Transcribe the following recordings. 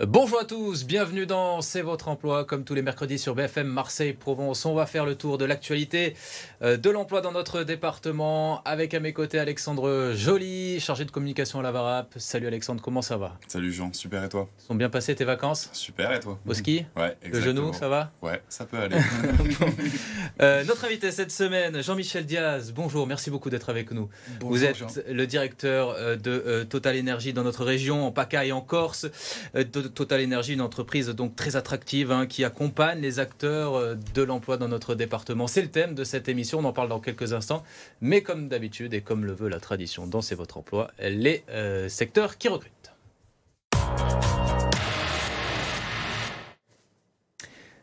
Bonjour à tous, bienvenue dans C'est votre emploi, comme tous les mercredis sur BFM Marseille-Provence. On va faire le tour de l'actualité de l'emploi dans notre département avec à mes côtés Alexandre Joly, chargé de communication à la VARAP. Salut Alexandre, comment ça va? Salut Jean, super et toi? Sont bien passées tes vacances? Super et toi? Au ski? Ouais, exactement. Le genou, ça va? Ouais, ça peut aller. Notre invité cette semaine, Jean-Michel Diaz. Bonjour, merci beaucoup d'être avec nous. Bonjour, Vous êtes Jean. le directeur de Total Énergie dans notre région, en PACA et en Corse. Total Énergie, une entreprise donc très attractive qui accompagne les acteurs de l'emploi dans notre département. C'est le thème de cette émission, on en parle dans quelques instants. Mais comme d'habitude et comme le veut la tradition dans C'est votre emploi, les secteurs qui recrutent.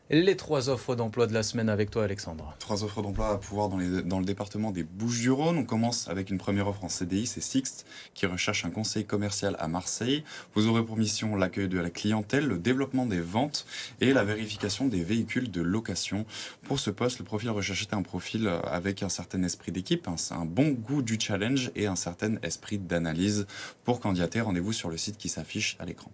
Les 3 offres d'emploi de la semaine avec toi Alexandre. 3 offres d'emploi à pouvoir dans le département des Bouches-du-Rhône. On commence avec une première offre en CDI, c'est Sixt, qui recherche un conseiller commercial à Marseille. Vous aurez pour mission l'accueil de la clientèle, le développement des ventes et la vérification des véhicules de location. Pour ce poste, le profil recherché est un profil avec un certain esprit d'équipe, un bon goût du challenge et un certain esprit d'analyse. Pour candidater, rendez-vous sur le site qui s'affiche à l'écran.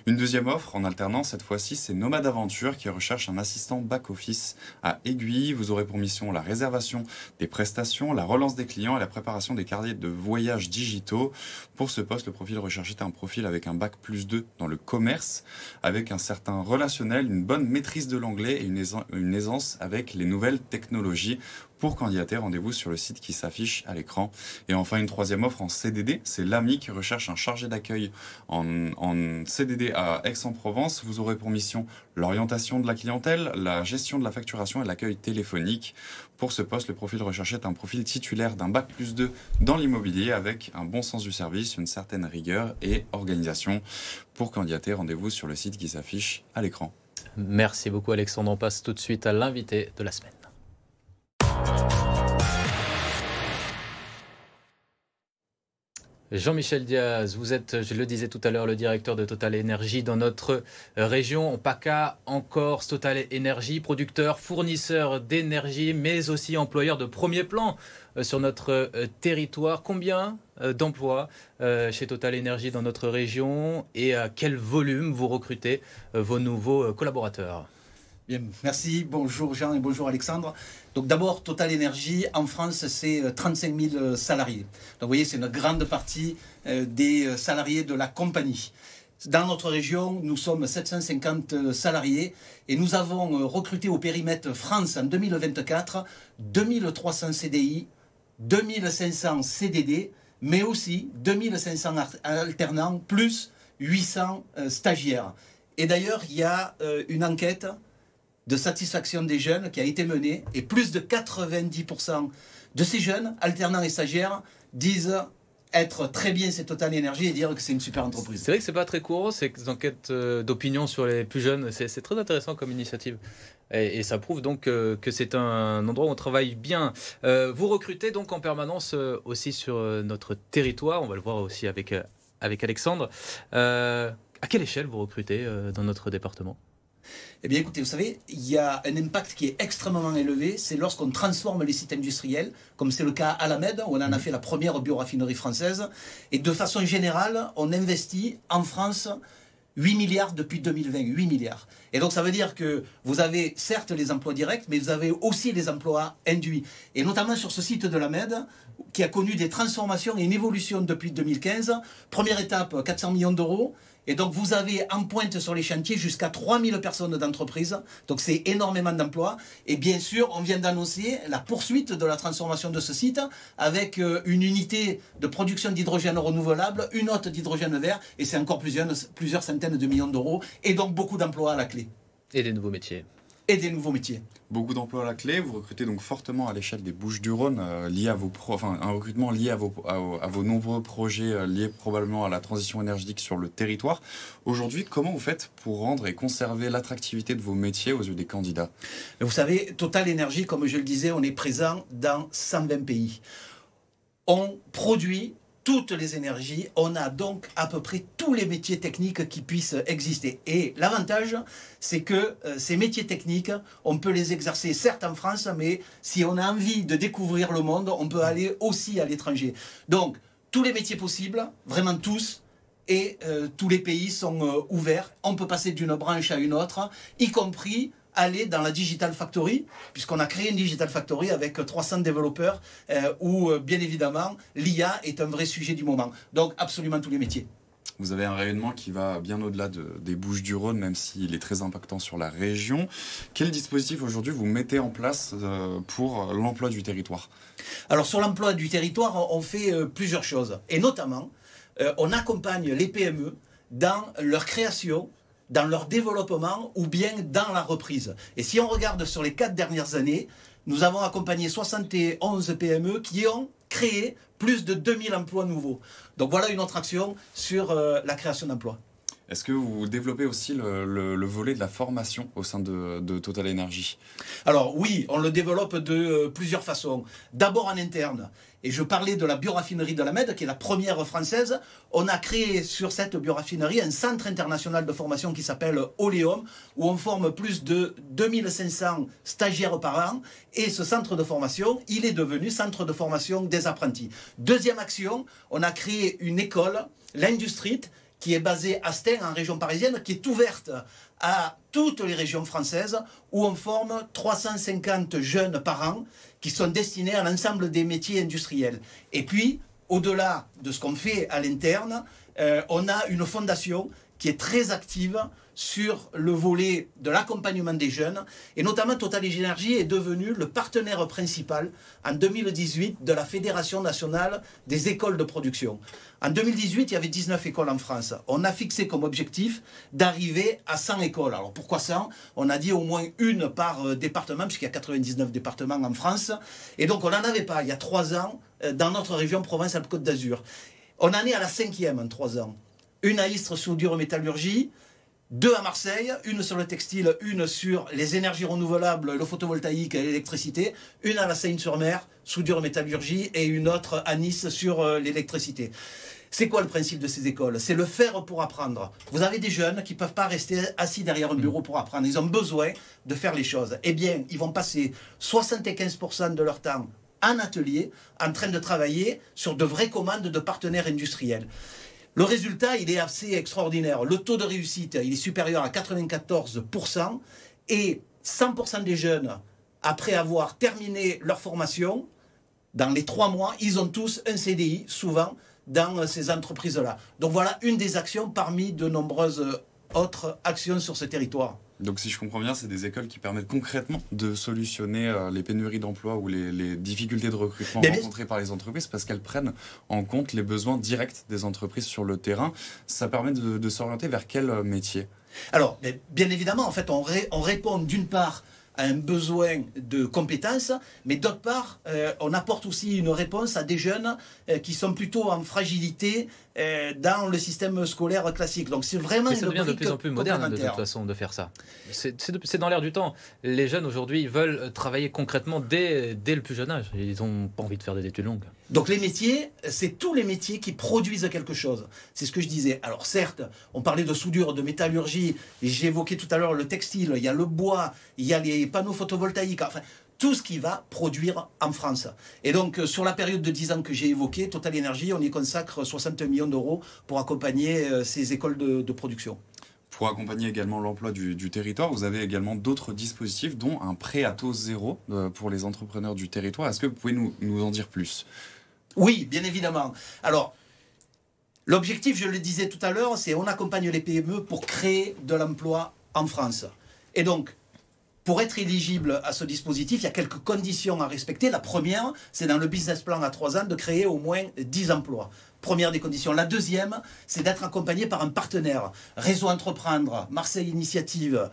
Une deuxième offre en alternance, cette fois-ci, c'est Nomade Aventure qui recherche un assistant back-office à Aiguille. Vous aurez pour mission la réservation des prestations, la relance des clients et la préparation des carnets de voyage digitaux. Pour ce poste, le profil recherché est un profil avec un bac+2 dans le commerce, avec un certain relationnel, une bonne maîtrise de l'anglais et une aisance avec les nouvelles technologies. Pour candidater, rendez-vous sur le site qui s'affiche à l'écran. Et enfin, une troisième offre en CDD, c'est l'AMI qui recherche un chargé d'accueil en CDD à Aix-en-Provence. Vous aurez pour mission l'orientation de la clientèle, la gestion de la facturation et l'accueil téléphonique. Pour ce poste, le profil recherché est un profil titulaire d'un bac+2 dans l'immobilier avec un bon sens du service, une certaine rigueur et organisation. Pour candidater, rendez-vous sur le site qui s'affiche à l'écran. Merci beaucoup Alexandre, on passe tout de suite à l'invité de la semaine. Jean-Michel Diaz, vous êtes, je le disais tout à l'heure, le directeur de Total Énergie dans notre région, en PACA, en Corse. Total Énergie, producteur, fournisseur d'énergie, mais aussi employeur de premier plan sur notre territoire. Combien d'emplois chez Total Énergie dans notre région et à quel volume vous recrutez vos nouveaux collaborateurs? Bien, merci, bonjour Jean et bonjour Alexandre. Donc d'abord, Total Énergie, en France, c'est 35 000 salariés. Donc vous voyez, c'est une grande partie des salariés de la compagnie. Dans notre région, nous sommes 750 salariés et nous avons recruté au périmètre France en 2024 2300 CDI, 2500 CDD, mais aussi 2500 alternants, plus 800 stagiaires. Et d'ailleurs, il y a une enquête de satisfaction des jeunes qui a été menée et plus de 90% de ces jeunes, alternants et stagiaires, disent être très bien chez Total Énergie et dire que c'est une super entreprise. C'est vrai que c'est pas très courant, ces enquêtes d'opinion sur les plus jeunes. C'est très intéressant comme initiative. Et ça prouve donc que c'est un endroit où on travaille bien. Vous recrutez donc en permanence aussi sur notre territoire. On va le voir aussi avec Alexandre. À quelle échelle vous recrutez dans notre département ? Eh bien écoutez, vous savez, il y a un impact qui est extrêmement élevé, c'est lorsqu'on transforme les sites industriels, comme c'est le cas à Alamède, où on en a fait la première bioraffinerie française. Et de façon générale, on investit en France 8 milliards depuis 2020, 8 milliards. Et donc ça veut dire que vous avez certes les emplois directs, mais vous avez aussi les emplois induits. Et notamment sur ce site de l'Alamède, qui a connu des transformations et une évolution depuis 2015. Première étape, 400 millions d'euros. Et donc, vous avez en pointe sur les chantiers jusqu'à 3000 personnes d'entreprise. Donc, c'est énormément d'emplois. Et bien sûr, on vient d'annoncer la poursuite de la transformation de ce site avec une unité de production d'hydrogène renouvelable, une autre d'hydrogène vert. Et c'est encore plusieurs centaines de millions d'euros. Et donc, beaucoup d'emplois à la clé. Et des nouveaux métiers. Et des nouveaux métiers. Beaucoup d'emplois à la clé. Vous recrutez donc fortement à l'échelle des Bouches-du-Rhône, lié à un recrutement lié à vos nombreux projets liés probablement à la transition énergétique sur le territoire. Aujourd'hui, comment vous faites pour rendre et conserver l'attractivité de vos métiers aux yeux des candidats ? Vous savez, Total Énergie, comme je le disais, on est présent dans 120 pays. On produit toutes les énergies, on a donc à peu près tous les métiers techniques qui puissent exister. Et l'avantage, c'est que ces métiers techniques, on peut les exercer certes en France, mais si on a envie de découvrir le monde, on peut aller aussi à l'étranger. Donc, tous les métiers possibles, vraiment tous, et tous les pays sont ouverts. On peut passer d'une branche à une autre, y compris aller dans la Digital Factory, puisqu'on a créé une Digital Factory avec 300 développeurs, où bien évidemment l'IA est un vrai sujet du moment. Donc absolument tous les métiers. Vous avez un rayonnement qui va bien au-delà des Bouches-du-Rhône, même s'il est très impactant sur la région. Quel dispositif aujourd'hui vous mettez en place pour l'emploi du territoire? Alors sur l'emploi du territoire, on fait plusieurs choses. Et notamment, on accompagne les PME dans leur création, dans leur développement ou bien dans la reprise. Et si on regarde sur les 4 dernières années, nous avons accompagné 71 PME qui ont créé plus de 2000 emplois nouveaux. Donc voilà une autre action sur la création d'emplois. Est-ce que vous développez aussi le volet de la formation au sein de Total Energy? Alors oui, on le développe de plusieurs façons. D'abord en interne. Et je parlais de la bioraffinerie de la Mède, qui est la première française. On a créé sur cette bioraffinerie un centre international de formation qui s'appelle Oleum, où on forme plus de 2500 stagiaires par an. Et ce centre de formation, il est devenu centre de formation des apprentis. Deuxième action, on a créé une école, l'Industrie, qui est basée à Stein, en région parisienne, qui est ouverte à toutes les régions françaises, où on forme 350 jeunes par an qui sont destinés à l'ensemble des métiers industriels. Et puis, au-delà de ce qu'on fait à l'interne, on a une fondation qui est très active sur le volet de l'accompagnement des jeunes. Et notamment, Total Energy est devenu le partenaire principal en 2018 de la Fédération nationale des écoles de production. En 2018, il y avait 19 écoles en France. On a fixé comme objectif d'arriver à 100 écoles. Alors pourquoi 100? On a dit au moins une par département, puisqu'il y a 99 départements en France. Et donc on n'en avait pas, il y a 3 ans, dans notre région Provence-Alpes-Côte d'Azur. On en est à la 5e en 3 ans. Une à Istres, soudure métallurgie, 2 à Marseille, une sur le textile, une sur les énergies renouvelables, le photovoltaïque et l'électricité, une à la Seine-sur-Mer, soudure métallurgie, et une autre à Nice sur l'électricité. C'est quoi le principe de ces écoles? C'est le faire pour apprendre. Vous avez des jeunes qui ne peuvent pas rester assis derrière un bureau pour apprendre. Ils ont besoin de faire les choses. Eh bien, ils vont passer 75% de leur temps en atelier, en train de travailler sur de vraies commandes de partenaires industriels. Le résultat, il est assez extraordinaire. Le taux de réussite, il est supérieur à 94%. Et 100% des jeunes, après avoir terminé leur formation, dans les 3 mois, ils ont tous un CDI, souvent, dans ces entreprises-là. Donc voilà une des actions parmi de nombreuses autres actions sur ce territoire. Donc si je comprends bien, c'est des écoles qui permettent concrètement de solutionner les pénuries d'emploi ou les difficultés de recrutement rencontrées par les entreprises, parce qu'elles prennent en compte les besoins directs des entreprises sur le terrain. Ça permet de s'orienter vers quel métier? Alors, bien évidemment, en fait, on répond d'une part à un besoin de compétences, mais d'autre part, on apporte aussi une réponse à des jeunes qui sont plutôt en fragilité dans le système scolaire classique. Donc c'est vraiment. Mais ça devient de plus en plus moderne de toute façon de faire ça. C'est dans l'air du temps. Les jeunes aujourd'hui veulent travailler concrètement dès le plus jeune âge. Ils n'ont pas envie de faire des études longues. Donc les métiers, c'est tous les métiers qui produisent quelque chose. C'est ce que je disais. Alors certes, on parlait de soudure, de métallurgie, j'évoquais tout à l'heure le textile, il y a le bois, il y a les panneaux photovoltaïques, enfin tout ce qui va produire en France. Et donc sur la période de 10 ans que j'ai évoquée, Total Energy, on y consacre 60 millions d'euros pour accompagner ces écoles de production. Pour accompagner également l'emploi du territoire, vous avez également d'autres dispositifs, dont un prêt à taux zéro pour les entrepreneurs du territoire. Est-ce que vous pouvez nous en dire plus? Oui, bien évidemment. Alors, l'objectif, je le disais tout à l'heure, c'est on accompagne les PME pour créer de l'emploi en France. Et donc, pour être éligible à ce dispositif, il y a quelques conditions à respecter. La première, c'est dans le business plan à 3 ans de créer au moins 10 emplois. Première des conditions. La deuxième, c'est d'être accompagné par un partenaire. Réseau Entreprendre, Marseille Initiative,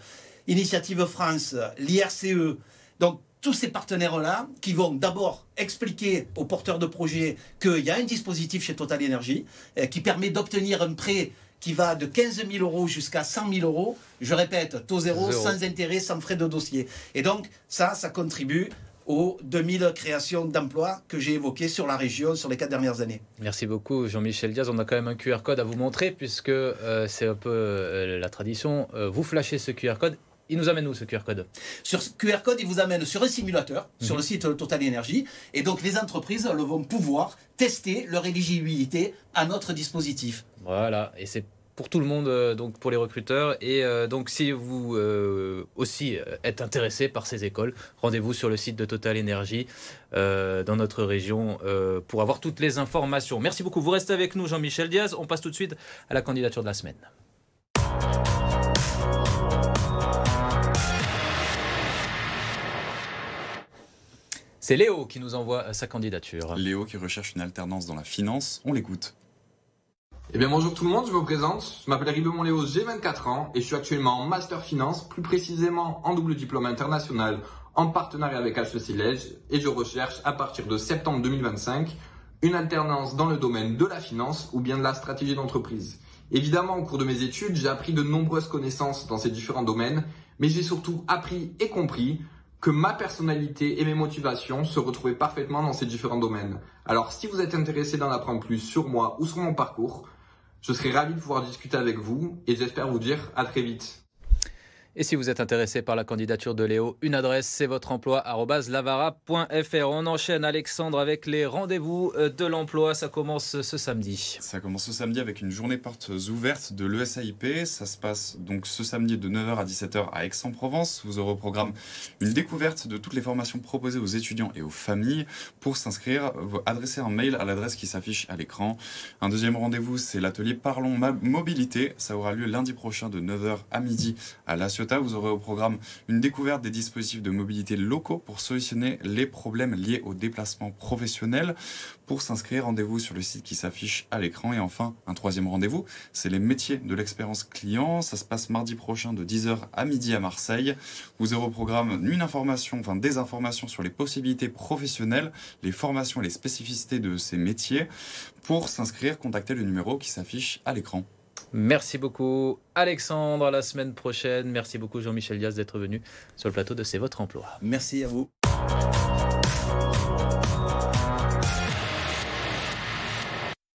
Initiative France, l'IRCE. Donc, tous ces partenaires-là qui vont d'abord expliquer aux porteurs de projets qu'il y a un dispositif chez Total Energy qui permet d'obtenir un prêt qui va de 15 000 euros jusqu'à 100 000 euros. Je répète, taux zéro, sans intérêt, sans frais de dossier. Et donc, ça contribue aux 2000 créations d'emplois que j'ai évoquées sur la région sur les 4 dernières années. Merci beaucoup Jean-Michel Diaz. On a quand même un QR code à vous montrer puisque c'est un peu la tradition. Vous flashez ce QR code il nous amène où ce QR code ? Sur ce QR code, il vous amène sur un simulateur, sur le site Total Energy. Et donc, les entreprises vont pouvoir tester leur éligibilité à notre dispositif. Voilà, et c'est pour tout le monde, donc pour les recruteurs. Et donc, si vous aussi êtes intéressé par ces écoles, rendez-vous sur le site de Total Energy dans notre région pour avoir toutes les informations. Merci beaucoup. Vous restez avec nous, Jean-Michel Diaz. On passe tout de suite à la candidature de la semaine. C'est Léo qui nous envoie sa candidature. Léo qui recherche une alternance dans la finance, on l'écoute. Eh bien bonjour tout le monde, je me présente, je m'appelle Ribemont Léo, j'ai 24 ans et je suis actuellement en Master Finance, plus précisément en double diplôme international en partenariat avec HEC Liège et je recherche à partir de septembre 2025 une alternance dans le domaine de la finance ou bien de la stratégie d'entreprise. Évidemment, au cours de mes études, j'ai appris de nombreuses connaissances dans ces différents domaines, mais j'ai surtout appris et compris que ma personnalité et mes motivations se retrouvaient parfaitement dans ces différents domaines. Alors si vous êtes intéressé d'en apprendre plus sur moi ou sur mon parcours, je serai ravi de pouvoir discuter avec vous et j'espère vous dire à très vite. Et si vous êtes intéressé par la candidature de Léo, une adresse, c'est votre emploi@lavara.fr. On enchaîne, Alexandre, avec les rendez-vous de l'emploi. Ça commence ce samedi. Ça commence ce samedi avec une journée portes ouvertes de l'ESAIP. Ça se passe donc ce samedi de 9h à 17h à Aix-en-Provence. Vous aurez au programme une découverte de toutes les formations proposées aux étudiants et aux familles. Pour s'inscrire, adressez un mail à l'adresse qui s'affiche à l'écran. Un deuxième rendez-vous, c'est l'atelier Parlons Mobilité. Ça aura lieu lundi prochain de 9h à midi à La Ciotat. Vous aurez au programme une découverte des dispositifs de mobilité locaux pour solutionner les problèmes liés au déplacement professionnel. Pour s'inscrire, rendez-vous sur le site qui s'affiche à l'écran. Et enfin, un troisième rendez-vous, c'est les métiers de l'expérience client. Ça se passe mardi prochain de 10h à midi à Marseille. Vous aurez au programme des informations sur les possibilités professionnelles, les formations et les spécificités de ces métiers. Pour s'inscrire, contactez le numéro qui s'affiche à l'écran. Merci beaucoup, Alexandre. À la semaine prochaine. Merci beaucoup, Jean-Michel Diaz, d'être venu sur le plateau de C'est votre emploi. Merci à vous.